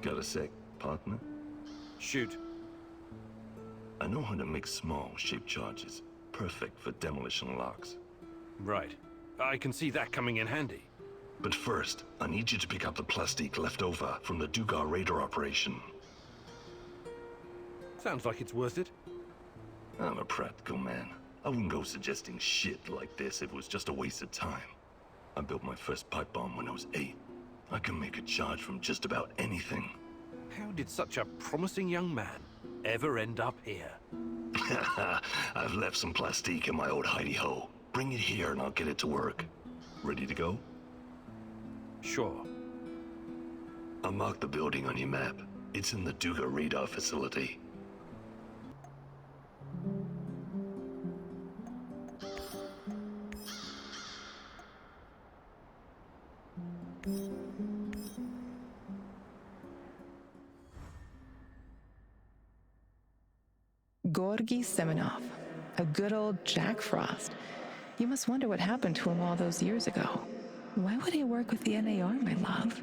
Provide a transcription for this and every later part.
Got a sec, partner? Shoot. I know how to make small, shaped charges. Perfect for demolition locks. Right. I can see that coming in handy. But first, I need you to pick up the plastique left over from the Dugar radar operation. Sounds like it's worth it. I'm a practical man. I wouldn't go suggesting shit like this if it was just a waste of time. I built my first pipe bomb when I was 8. I can make a charge from just about anything. How did such a promising young man ever end up here? I've left some plastique in my old hidey-ho. Bring it here and I'll get it to work. Ready to go? Sure. I'll mark the building on your map. It's in the Dugar radar facility. Georgy Semenov, a good old Jack Frost. You must wonder what happened to him all those years ago. Why would he work with the NAR, my love?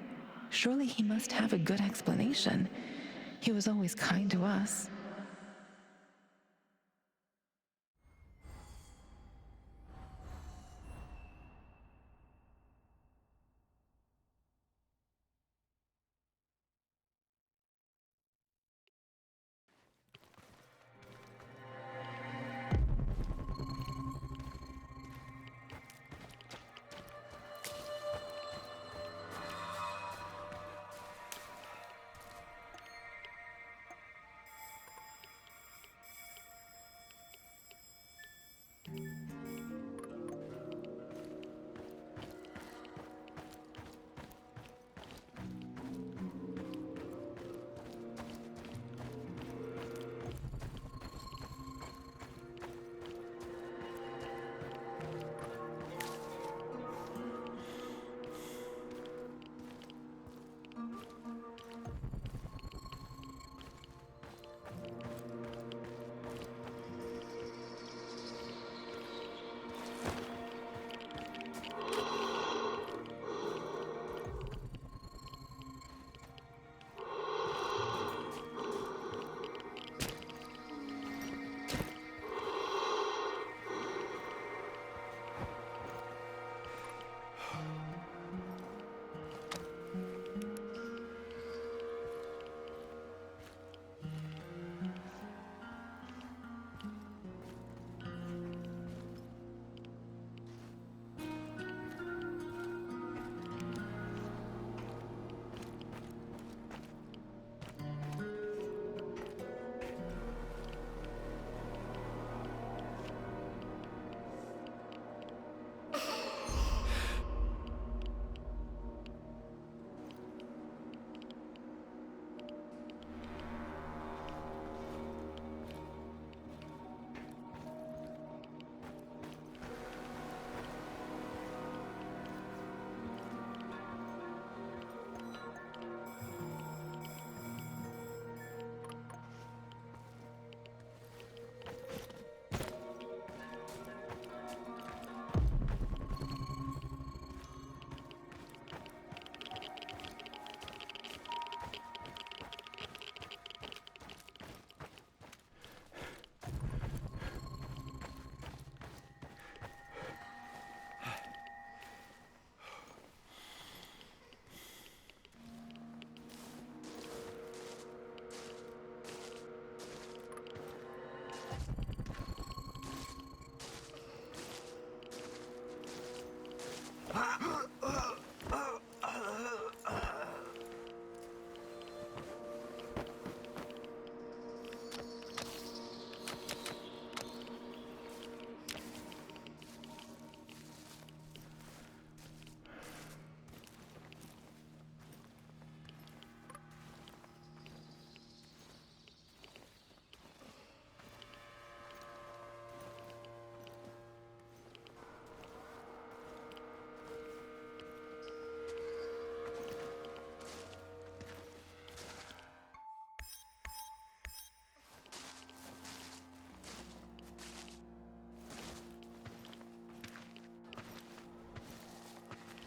Surely he must have a good explanation. He was always kind to us.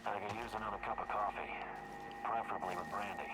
I could use another cup of coffee, preferably with brandy.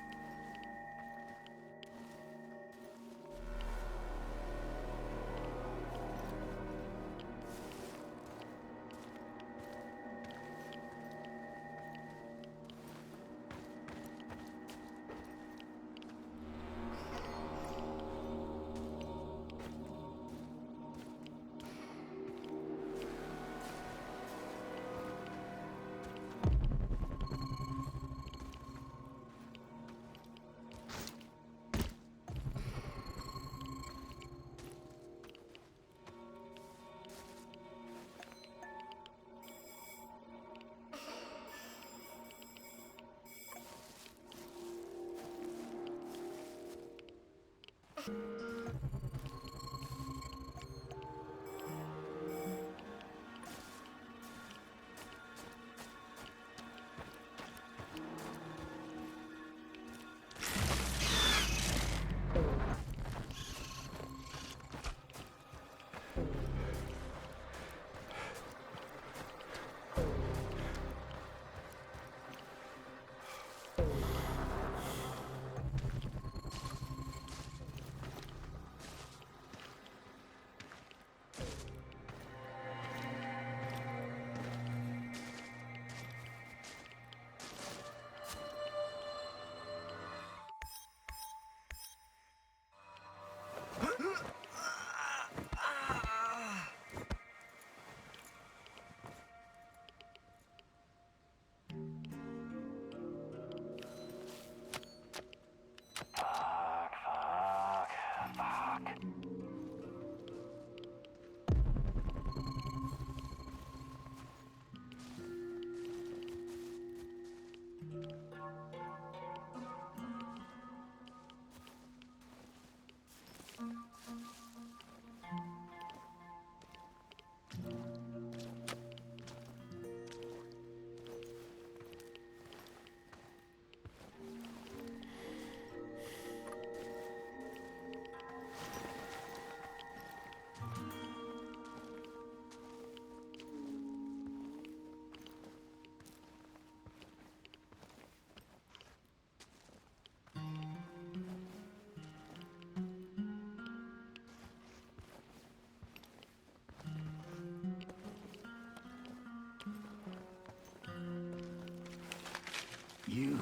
You.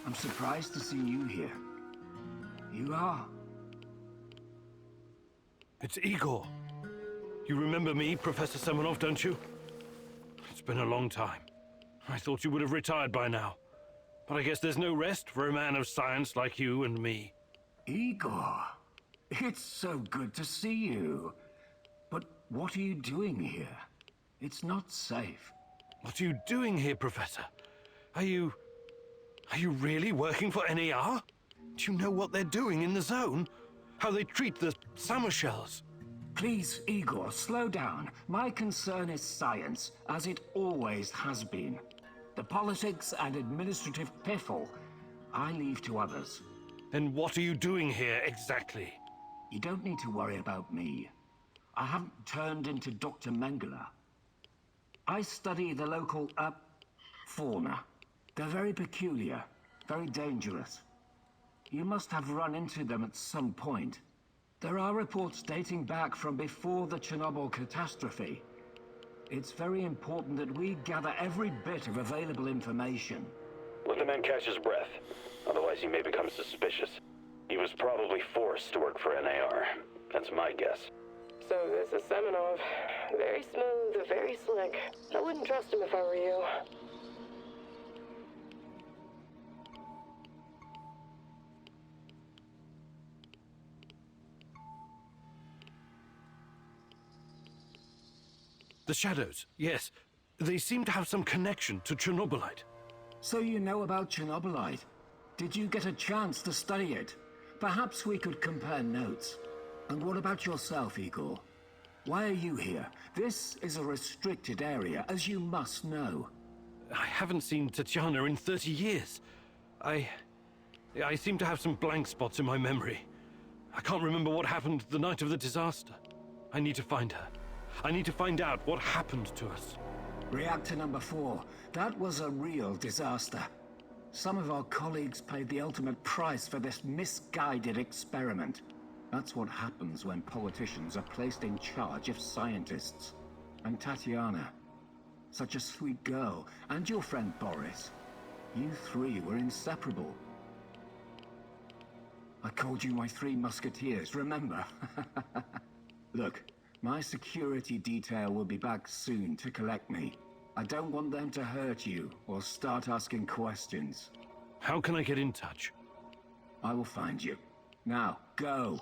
I'm surprised to see you here. You are. It's Igor. You remember me, Professor Semenov, don't you? It's been a long time. I thought you would have retired by now. But I guess there's no rest for a man of science like you and me. Igor, it's so good to see you. But what are you doing here? It's not safe. What are you doing here, Professor? Are you really working for NAR? Do you know what they're doing in the zone? How they treat the summer shells? Please, Igor, slow down. My concern is science, as it always has been. The politics and administrative piffle, I leave to others. Then what are you doing here exactly? You don't need to worry about me. I haven't turned into Dr. Mengele. I study the local, fauna. They're very peculiar, very dangerous. You must have run into them at some point. There are reports dating back from before the Chernobyl catastrophe. It's very important that we gather every bit of available information. Let the man catch his breath. Otherwise he may become suspicious. He was probably forced to work for NAR. That's my guess. So this is Semenov. Very smooth, very slick. I wouldn't trust him if I were you. The shadows, yes. They seem to have some connection to Chernobylite. So you know about Chernobylite? Did you get a chance to study it? Perhaps we could compare notes. And what about yourself, Igor? Why are you here? This is a restricted area, as you must know. I haven't seen Tatiana in 30 years. I seem to have some blank spots in my memory. I can't remember what happened the night of the disaster. I need to find her. I need to find out what happened to us. Reactor number 4. That was a real disaster. Some of our colleagues paid the ultimate price for this misguided experiment. That's what happens when politicians are placed in charge of scientists. And Tatiana, such a sweet girl, and your friend Boris. You three were inseparable. I called you my 3 musketeers, remember? Look, my security detail will be back soon to collect me. I don't want them to hurt you or start asking questions. How can I get in touch? I will find you. Now, go.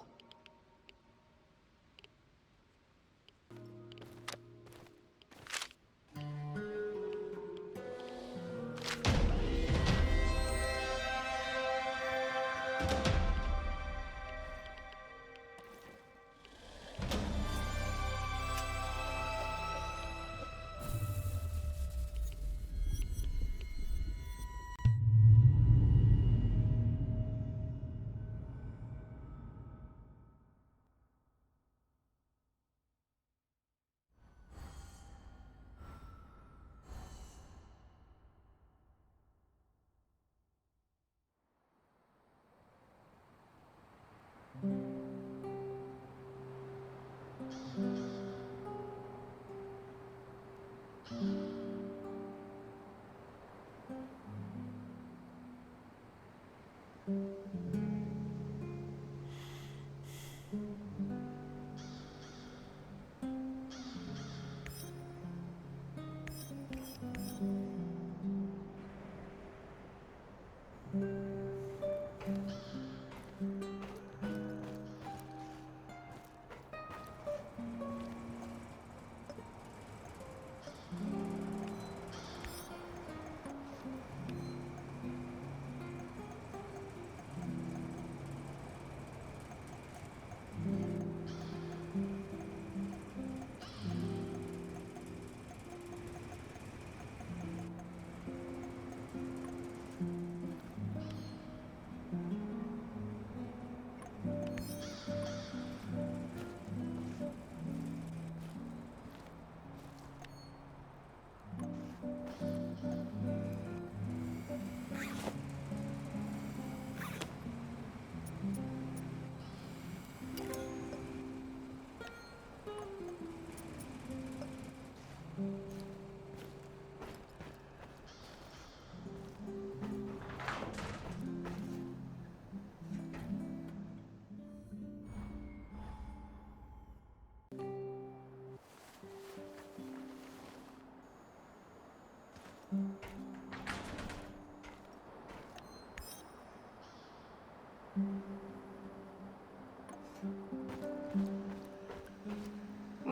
We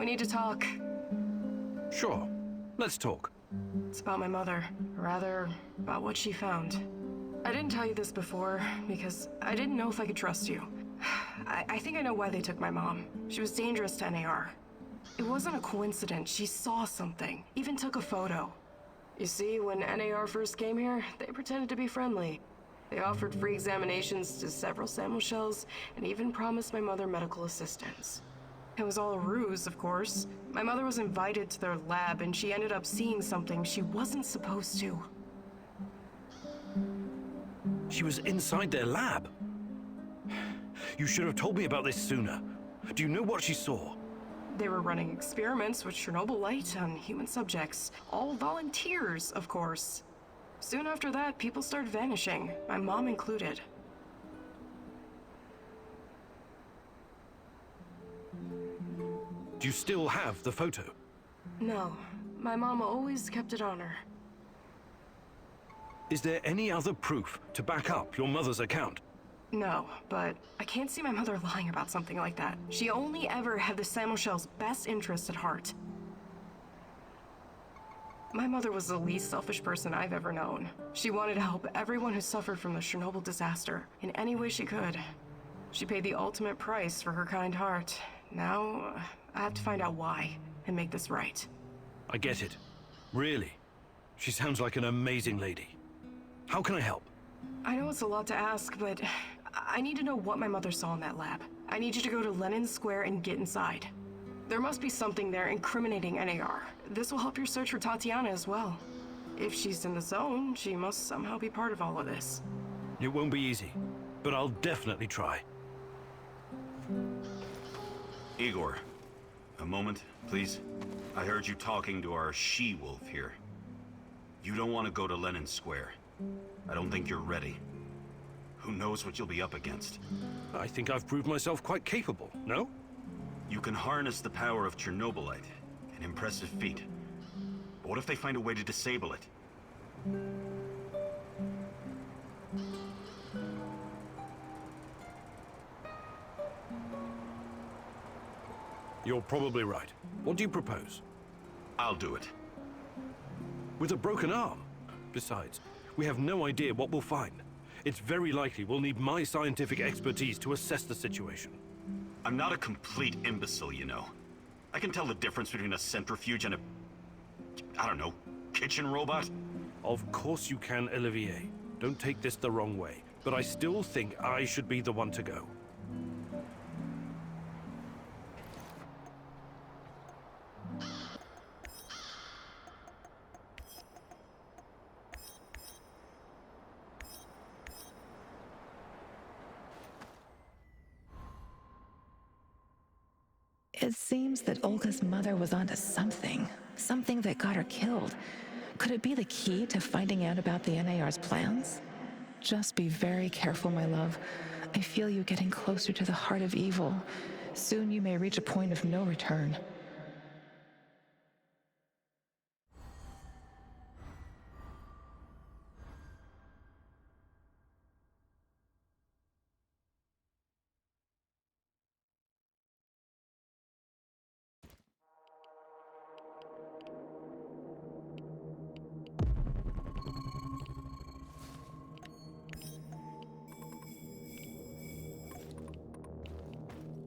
need to talk. Sure. Let's talk. It's about my mother. Rather, about what she found. I didn't tell you this before because I didn't know if I could trust you. I think I know why they took my mom. She was dangerous to NAR. It wasn't a coincidence. She saw something, even took a photo. You see, when NAR first came here, they pretended to be friendly. They offered free examinations to several Samuel shells and even promised my mother medical assistance. It was all a ruse, of course. My mother was invited to their lab and she ended up seeing something she wasn't supposed to. She was inside their lab. You should have told me about this sooner. Do you know what she saw? They were running experiments with Chernobyl light on human subjects. All volunteers, of course. Soon after that, people started vanishing, my mom included. Do you still have the photo? No, my mom always kept it on her. Is there any other proof to back up your mother's account? No, but I can't see my mother lying about something like that. She only ever had the Samuel Shell's best interest at heart. My mother was the least selfish person I've ever known. She wanted to help everyone who suffered from the Chernobyl disaster in any way she could. She paid the ultimate price for her kind heart. Now, I have to find out why and make this right. I get it. Really. She sounds like an amazing lady. How can I help? I know it's a lot to ask, but I need to know what my mother saw in that lab. I need you to go to Lenin Square and get inside. There must be something there incriminating NAR. This will help your search for Tatiana as well. If she's in the zone, she must somehow be part of all of this. It won't be easy, but I'll definitely try. Igor, a moment, please. I heard you talking to our she-wolf here. You don't want to go to Lenin Square. I don't think you're ready. Who knows what you'll be up against? I think I've proved myself quite capable, no? You can harness the power of Chernobylite. An impressive feat. But what if they find a way to disable it? You're probably right. What do you propose? I'll do it. With a broken arm? Besides, we have no idea what we'll find. It's very likely we'll need my scientific expertise to assess the situation. I'm not a complete imbecile, you know. I can tell the difference between a centrifuge and a... I don't know, kitchen robot? Of course you can, Olivier. Don't take this the wrong way, but I still think I should be the one to go. It seems that Olga's mother was onto something. Something that got her killed. Could it be the key to finding out about the NAR's plans? Just be very careful, my love. I feel you getting closer to the heart of evil. Soon you may reach a point of no return.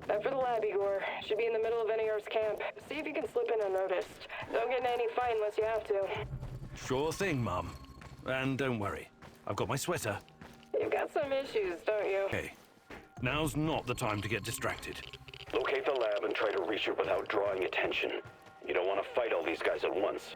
Head for the lab, Igor. Should be in the middle of NAR's camp. See if you can slip in unnoticed. Don't get in any fight unless you have to. Sure thing, Mum. And don't worry, I've got my sweater. You've got some issues, don't you? Okay, now's not the time to get distracted. Locate the lab and try to reach it without drawing attention. You don't want to fight all these guys at once.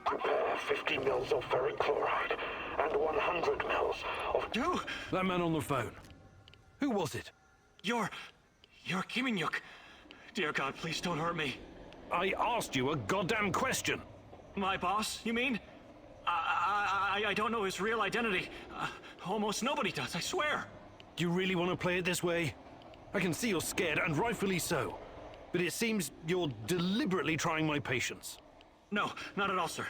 Prepare 50 mils of ferric chloride and 100 mils of... Who? That man on the phone. Who was it? You're Kim In-yuk. Dear God, please don't hurt me. I asked you a goddamn question. My boss, you mean? I don't know his real identity. Almost nobody does, I swear. Do you really want to play it this way? I can see you're scared, and rightfully so. But it seems you're deliberately trying my patience. No, not at all, sir.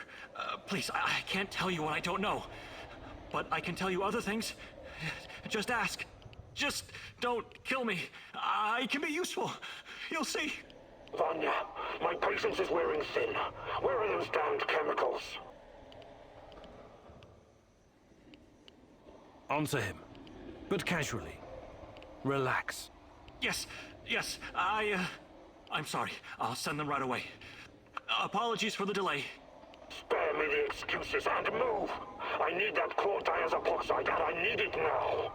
Please, I can't tell you what I don't know. But I can tell you other things. Just ask. Just don't kill me. I can be useful. You'll see. Vanya, my patience is wearing thin. Where are those damned chemicals? Answer him, but casually. Relax. Yes, I'm sorry. I'll send them right away. Apologies for the delay. Spare me the excuses and move! I need that chlordiazepam oxide and I need it now!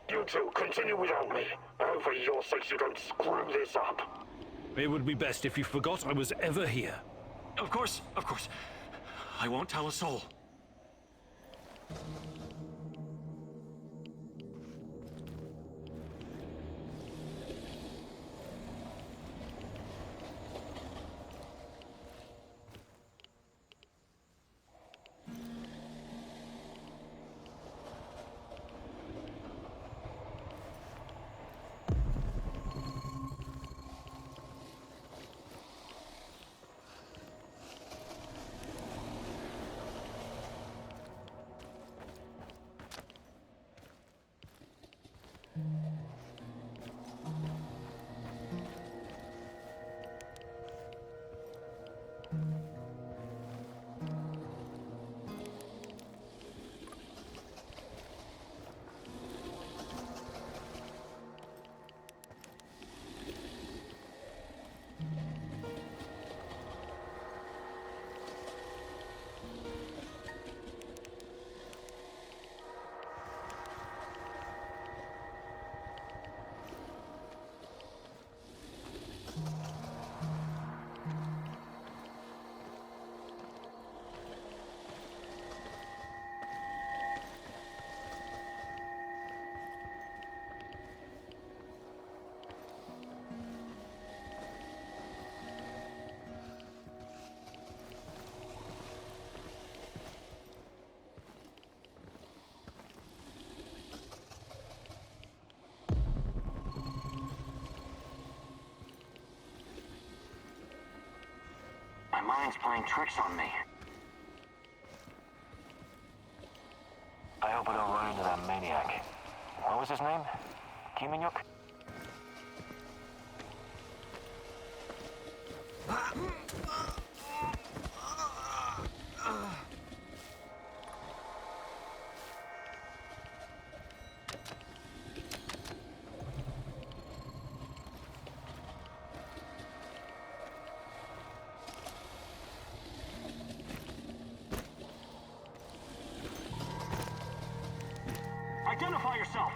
You two, continue without me. And for your sakes, you don't screw this up. It would be best if you forgot I was ever here. Of course. I won't tell a soul. My mind's playing tricks on me. I hope I don't run into that maniac. What was his name? Kim In-yuk? Identify yourself!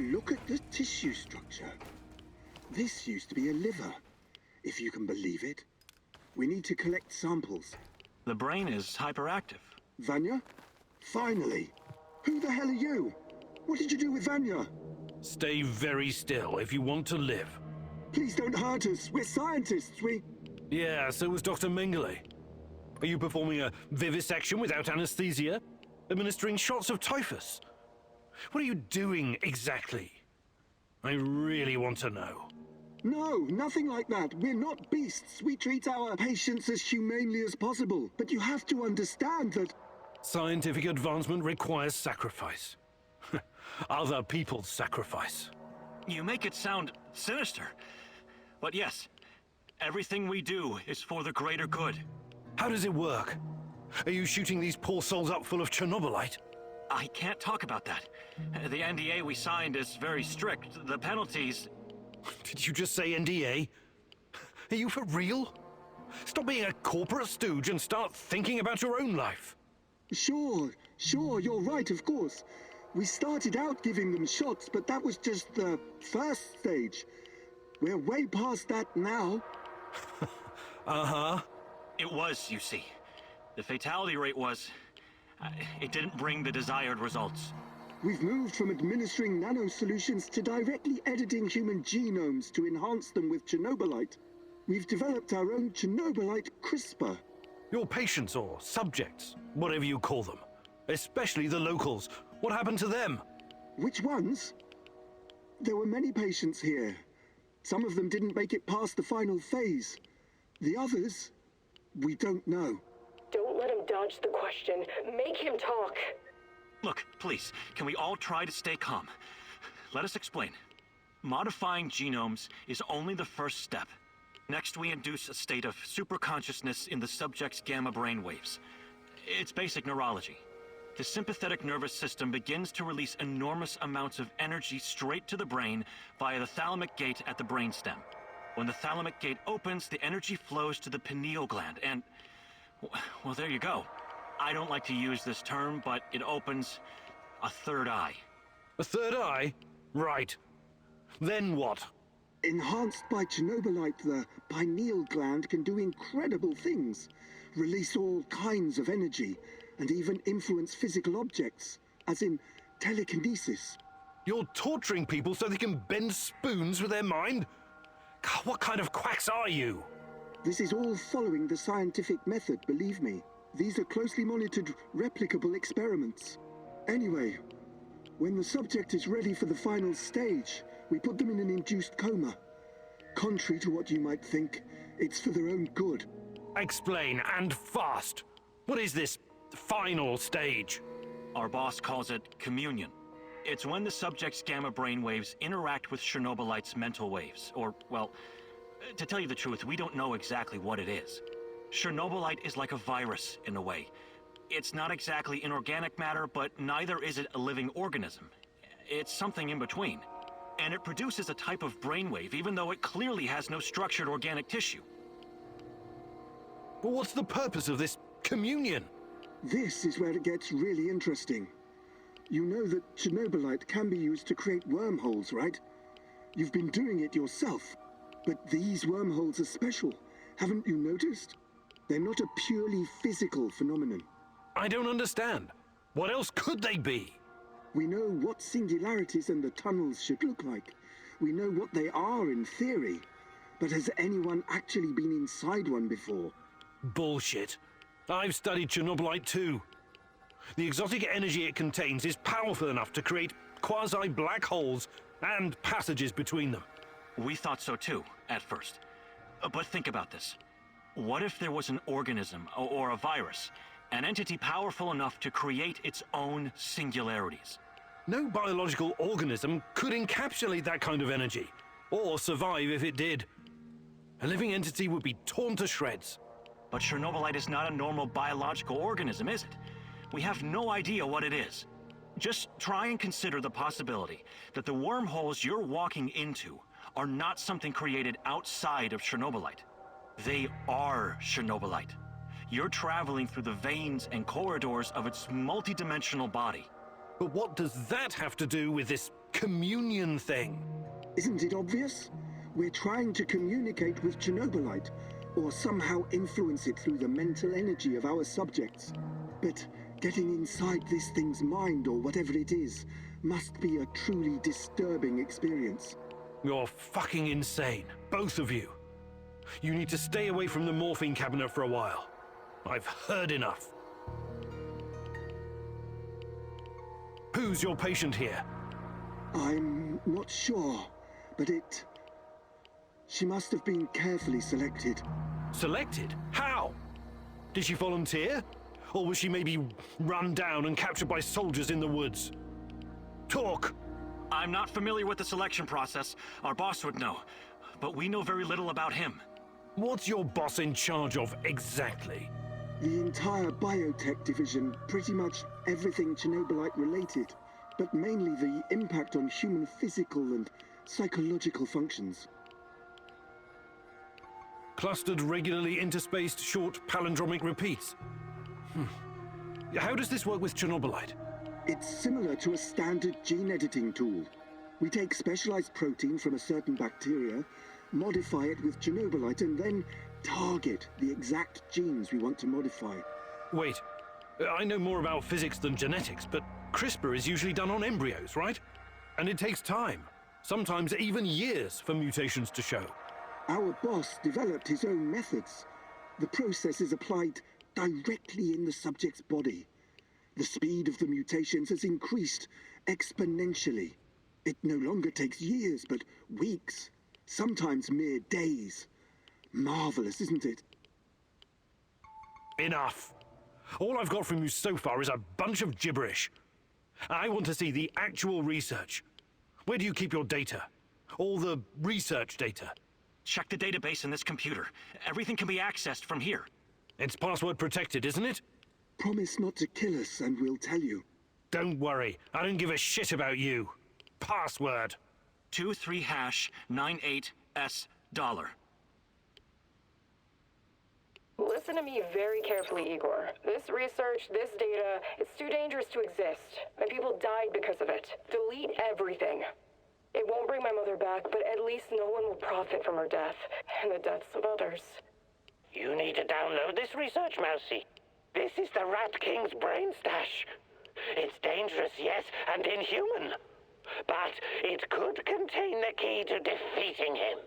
Look at the tissue structure. This used to be a liver, if you can believe it. We need to collect samples. The brain is hyperactive. Vanya? Finally! Who the hell are you? What did you do with Vanya? Stay very still if you want to live. Please don't hurt us. We're scientists. Yeah, so was Dr. Mengele. Are you performing a vivisection without anesthesia? Administering shots of typhus? What are you doing exactly? I really want to know. No, nothing like that. We're not beasts. We treat our patients as humanely as possible. But you have to understand that... Scientific advancement requires sacrifice. Other people's sacrifice. You make it sound sinister. But yes, everything we do is for the greater good. How does it work? Are you shooting these poor souls up full of Chernobylite? I can't talk about that. The NDA we signed is very strict. The penalties... Did you just say NDA? Are you for real? Stop being a corporate stooge and start thinking about your own life. Sure, you're right, of course. We started out giving them shots, but that was just the first stage. We're way past that now. Uh-huh. It was, you see. The fatality rate was... it didn't bring the desired results. We've moved from administering nano-solutions to directly editing human genomes to enhance them with Chernobylite. We've developed our own Chernobylite CRISPR. Your patients or subjects, whatever you call them. Especially the locals. What happened to them? Which ones? There were many patients here. Some of them didn't make it past the final phase. The others, we don't know. Don't let him dodge the question. Make him talk. Look, please, can we all try to stay calm? Let us explain. Modifying genomes is only the first step. Next, we induce a state of superconsciousness in the subject's gamma brainwaves. It's basic neurology. The sympathetic nervous system begins to release enormous amounts of energy straight to the brain via the thalamic gate at the brainstem. When the thalamic gate opens, the energy flows to the pineal gland and... well, there you go. I don't like to use this term, but it opens a third eye. A third eye? Right. Then what? Enhanced by Chernobylite, the pineal gland can do incredible things. Release all kinds of energy, and even influence physical objects, as in telekinesis. You're torturing people so they can bend spoons with their mind? God, what kind of quacks are you? This is all following the scientific method, believe me. These are closely monitored, replicable experiments. Anyway, when the subject is ready for the final stage, we put them in an induced coma. Contrary to what you might think, it's for their own good. Explain, and fast. What is this final stage? Our boss calls it communion. It's when the subject's gamma brainwaves interact with Chernobylite's mental waves, or, well, to tell you the truth, we don't know exactly what it is. Chernobylite is like a virus, in a way. It's not exactly inorganic matter, but neither is it a living organism. It's something in between. And it produces a type of brainwave, even though it clearly has no structured organic tissue. But what's the purpose of this communion? This is where it gets really interesting. You know that Chernobylite can be used to create wormholes, right? You've been doing it yourself. But these wormholes are special. Haven't you noticed? They're not a purely physical phenomenon. I don't understand. What else could they be? We know what singularities and the tunnels should look like. We know what they are in theory. But has anyone actually been inside one before? Bullshit. I've studied Chernobylite too. The exotic energy it contains is powerful enough to create quasi-black holes and passages between them. We thought so too, at first. But think about this. What if there was an organism, or a virus, an entity powerful enough to create its own singularities? No biological organism could encapsulate that kind of energy, or survive if it did. A living entity would be torn to shreds. But Chernobylite is not a normal biological organism, is it? We have no idea what it is. Just try and consider the possibility that the wormholes you're walking into are not something created outside of Chernobylite. They are Chernobylite. You're traveling through the veins and corridors of its multidimensional body. But what does that have to do with this communion thing. Isn't it obvious? We're trying to communicate with Chernobylite, or somehow influence it through the mental energy of our subjects. But getting inside this thing's mind, or whatever it is, must be a truly disturbing experience. You're fucking insane, both of you. You need to stay away from the morphine cabinet for a while. I've heard enough. Who's your patient here? I'm not sure, but she must have been carefully selected. Selected? How? Did she volunteer? Or was she maybe run down and captured by soldiers in the woods? Talk! I'm not familiar with the selection process. Our boss would know. But we know very little about him. What's your boss in charge of exactly? The entire biotech division, pretty much everything Chernobylite related, but mainly the impact on human physical and psychological functions. Clustered, regularly interspaced, short palindromic repeats. How does this work with Chernobylite? It's similar to a standard gene editing tool. We take specialized protein from a certain bacteria, modify it with Chernobylite, and then target the exact genes we want to modify. Wait, I know more about physics than genetics, but CRISPR is usually done on embryos, right? And it takes time, sometimes even years, for mutations to show. Our boss developed his own methods. The process is applied directly in the subject's body. The speed of the mutations has increased exponentially. It no longer takes years, but weeks, sometimes mere days. Marvelous, isn't it? Enough. All I've got from you so far is a bunch of gibberish. I want to see the actual research. Where do you keep your data? All the research data? Check the database in this computer. Everything can be accessed from here. It's password protected, isn't it? Promise not to kill us and we'll tell you. Don't worry, I don't give a shit about you. Password. 23#98S$. Listen to me very carefully, Igor. This research, this data, it's too dangerous to exist. My people died because of it. Delete everything. It won't bring my mother back, but at least no one will profit from her death, and the deaths of others. You need to download this research, Mousy. This is the Rat King's brain stash. It's dangerous, yes, and inhuman. But it could contain the key to defeating him.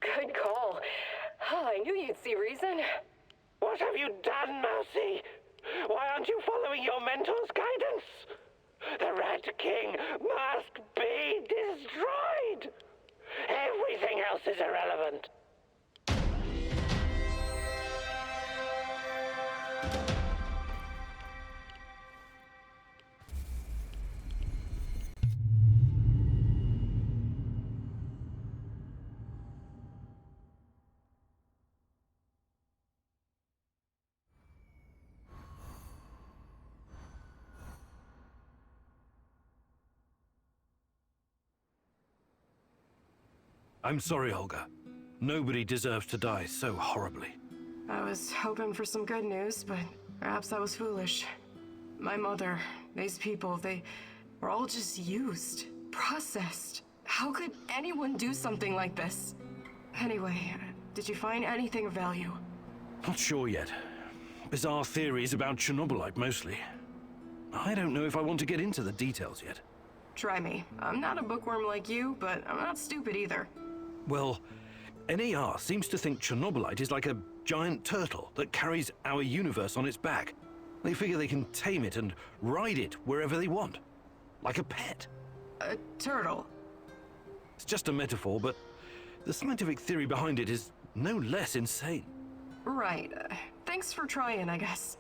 Good call. I knew you'd see reason. What have you done, Mousy? Why aren't you following your mentor's guidance? The Rat King must be destroyed. Everything else is irrelevant. I'm sorry, Olga. Nobody deserves to die so horribly. I was hoping for some good news, but perhaps I was foolish. My mother, these people, they were all just used, processed. How could anyone do something like this? Anyway, did you find anything of value? Not sure yet. Bizarre theories about Chernobylite, mostly. I don't know if I want to get into the details yet. Try me. I'm not a bookworm like you, but I'm not stupid either. Well, NAR seems to think Chernobylite is like a giant turtle that carries our universe on its back. They figure they can tame it and ride it wherever they want. Like a pet. A turtle? It's just a metaphor, but the scientific theory behind it is no less insane. Right. Thanks for trying, I guess.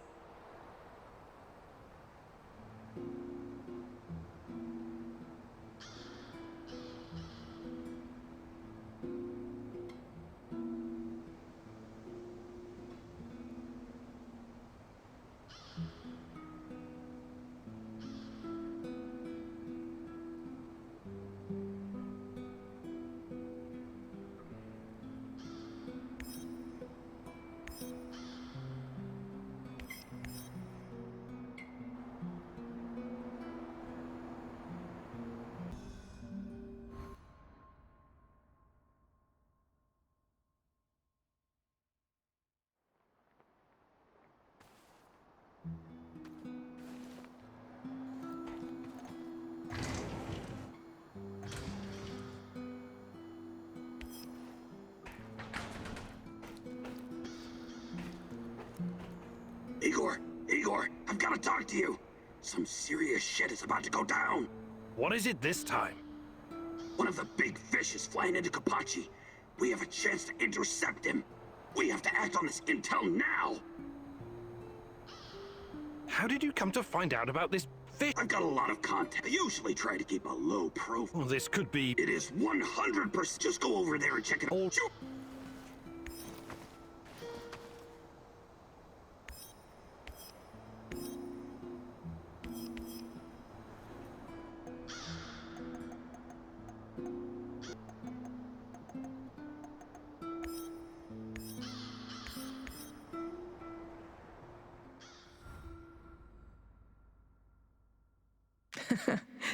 Igor, I've got to talk to you. Some serious shit is about to go down. What is it this time? One of the big fish is flying into Kapachi. We have a chance to intercept him. We have to act on this intel now. How did you come to find out about this fish? I've got a lot of contact. I usually try to keep a low profile. Well, this could be... It is 100%. Just go over there and check it out.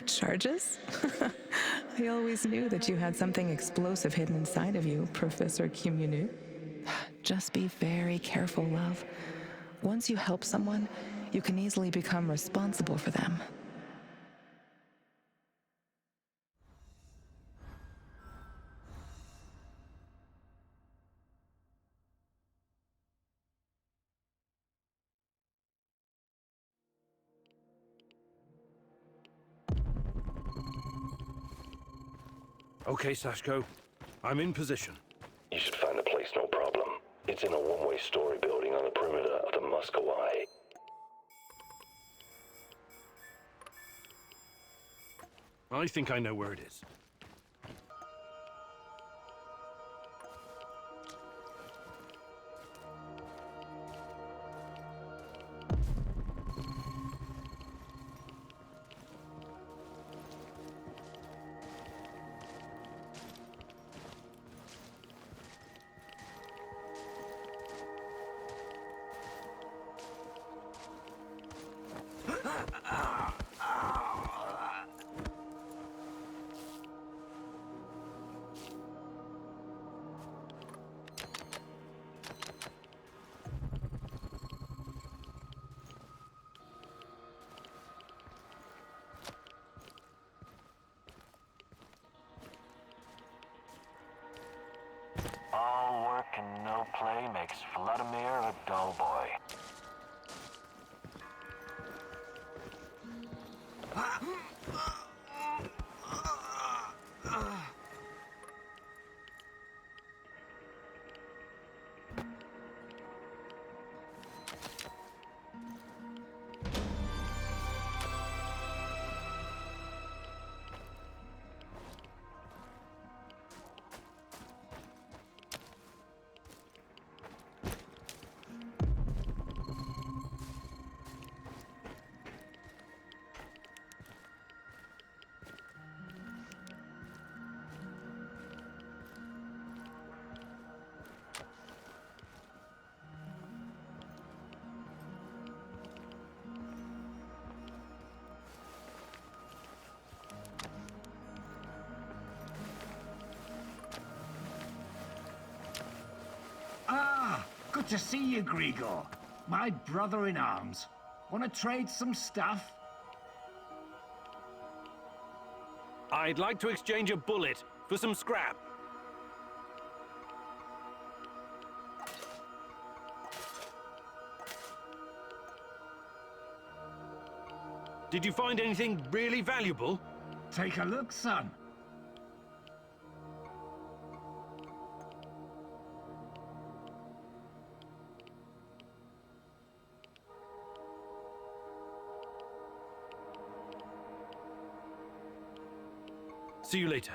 Charges? I always knew that you had something explosive hidden inside of you, Professor Kimunu. Just be very careful, love. Once you help someone, you can easily become responsible for them. Okay, Sashko. I'm in position. You should find the place, no problem. It's in a one-way story building on the perimeter of the Muscovy. I think I know where it is. All work and no play makes Vladimir a dull boy. Good to see you, Grigor. My brother in arms. Want to trade some stuff? I'd like to exchange a bullet for some scrap. Did you find anything really valuable? Take a look, son. See you later.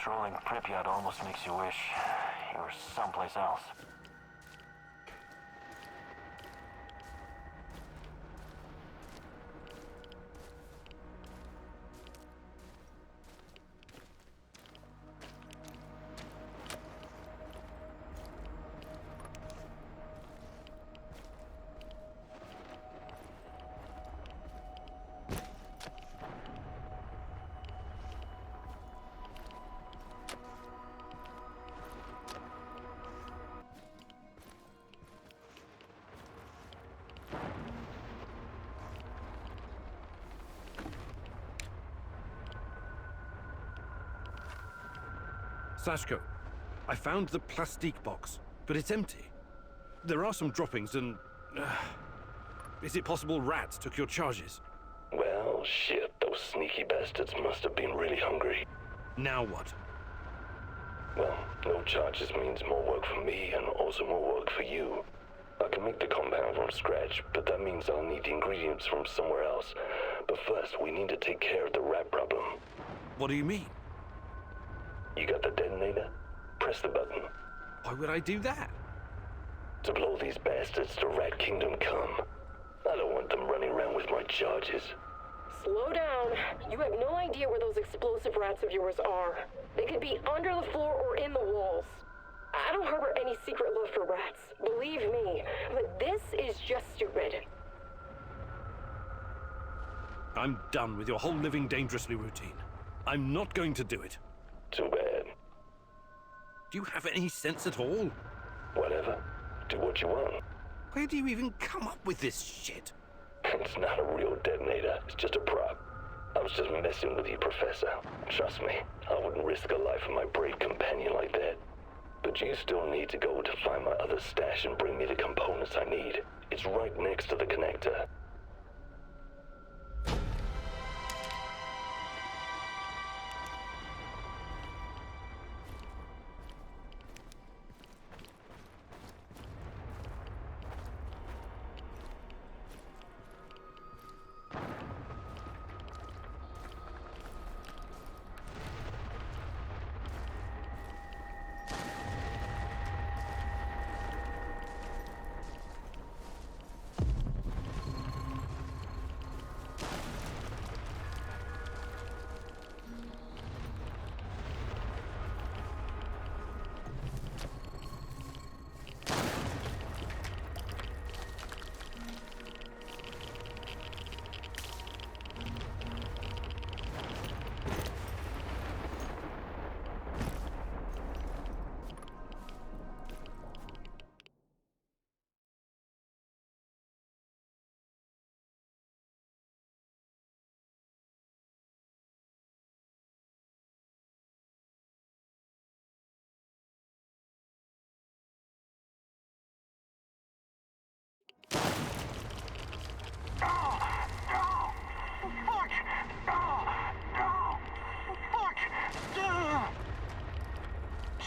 Patrolling Pripyat almost makes you wish you were someplace else. Sashko, I found the plastique box, but it's empty. There are some droppings and... is it possible rats took your charges? Well, shit, those sneaky bastards must have been really hungry. Now what? Well, no charges means more work for me and also more work for you. I can make the compound from scratch, but that means I'll need the ingredients from somewhere else. But first, we need to take care of the rat problem. What do you mean? You got the detonator? Press the button. Why would I do that? To blow these bastards to Rat Kingdom come. I don't want them running around with my charges. Slow down. You have no idea where those explosive rats of yours are. They could be under the floor or in the walls. I don't harbor any secret love for rats, believe me, but this is just stupid. I'm done with your whole living dangerously routine. I'm not going to do it. Too bad. Do you have any sense at all? Whatever. Do what you want. Where do you even come up with this shit? It's not a real detonator. It's just a prop. I was just messing with you, Professor. Trust me, I wouldn't risk the life of my brave companion like that. But you still need to go to find my other stash and bring me the components I need. It's right next to the connector.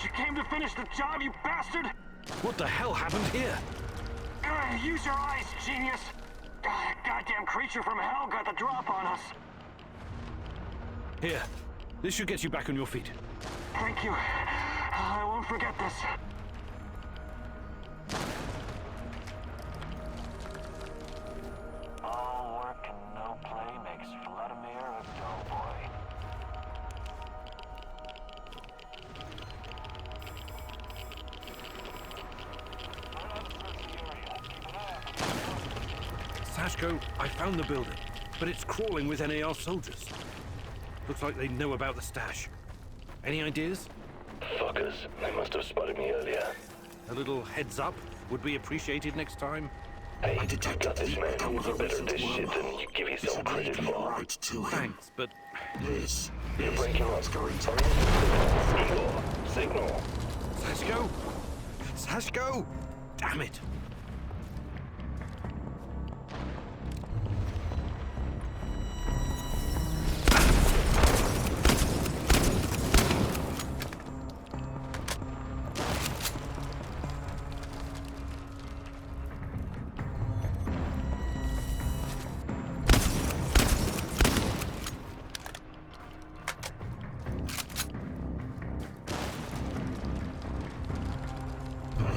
You came to finish the job, you bastard! What the hell happened here? Use your eyes, genius! Goddamn creature from hell got the drop on us. Here, this should get you back on your feet. Thank you. I won't forget this. All work and no play makes Vladimir a dull boy. Sashko, I found the building, but it's crawling with NAR soldiers. Looks like they know about the stash. Any ideas? Fuckers, they must have spotted me earlier. A little heads up would be appreciated next time. Hey, you got this, man. You're better at this shit than you give yourself credit for. Thanks, but... You're breaking up. Signal. Sashko! Sashko! Damn it!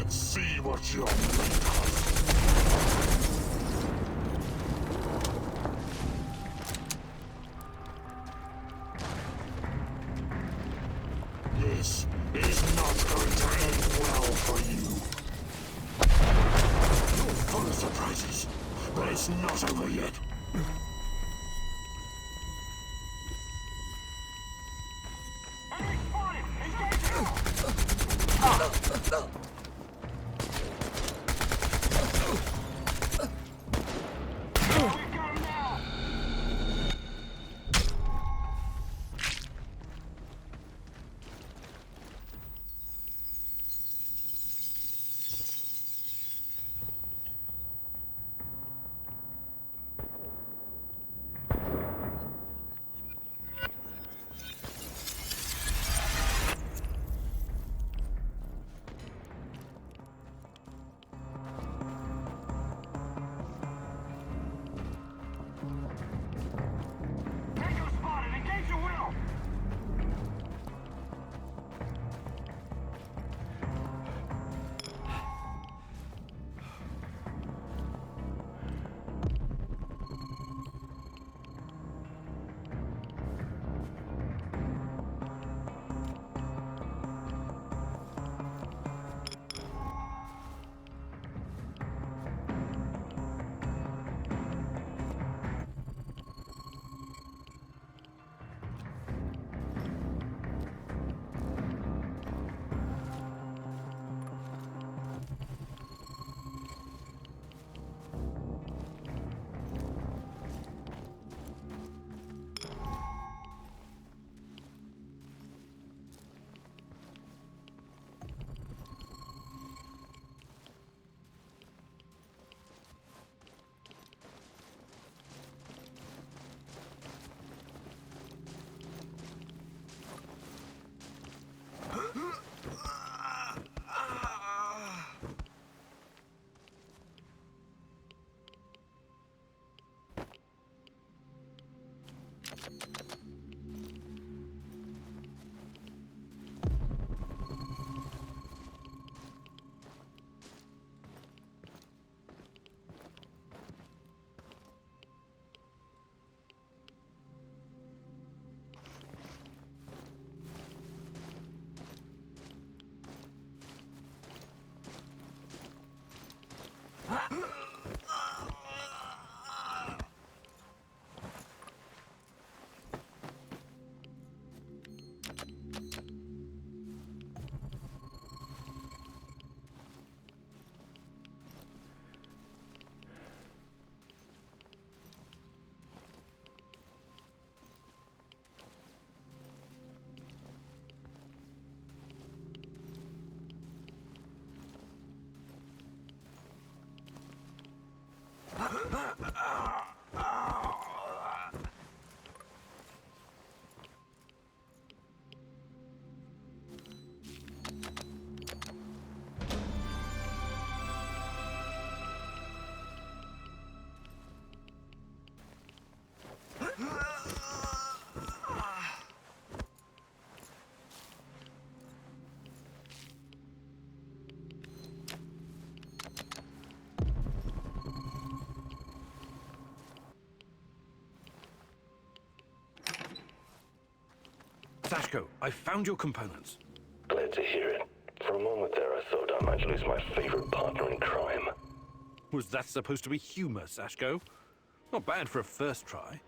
Let's see what you're made of. This is not going to end well for you. You're full of surprises, but it's not over yet. Sashko, I found your components. Glad to hear it. For a moment there, I thought I might lose my favorite partner in crime. Was that supposed to be humor, Sashko? Not bad for a first try.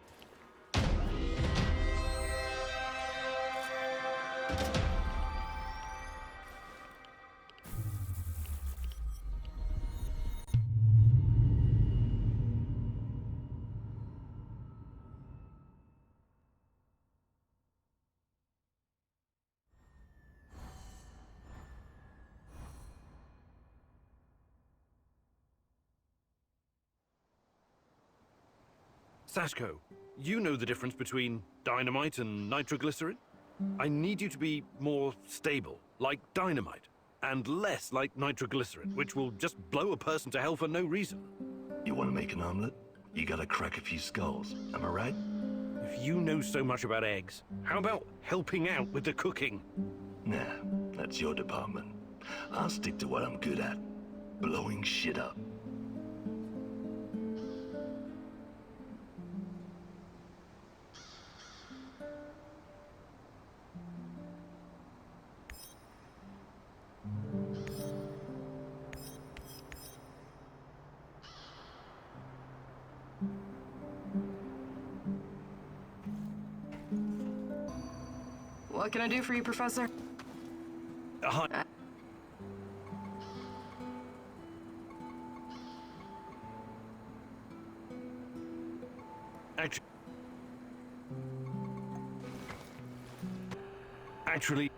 Sashko, you know the difference between dynamite and nitroglycerin? I need you to be more stable, like dynamite, and less like nitroglycerin, which will just blow a person to hell for no reason. You want to make an omelet? You gotta crack a few skulls, am I right? If you know so much about eggs, how about helping out with the cooking? Nah, that's your department. I'll stick to what I'm good at. Blowing shit up. What can I do for you, Professor? Hi. Actually...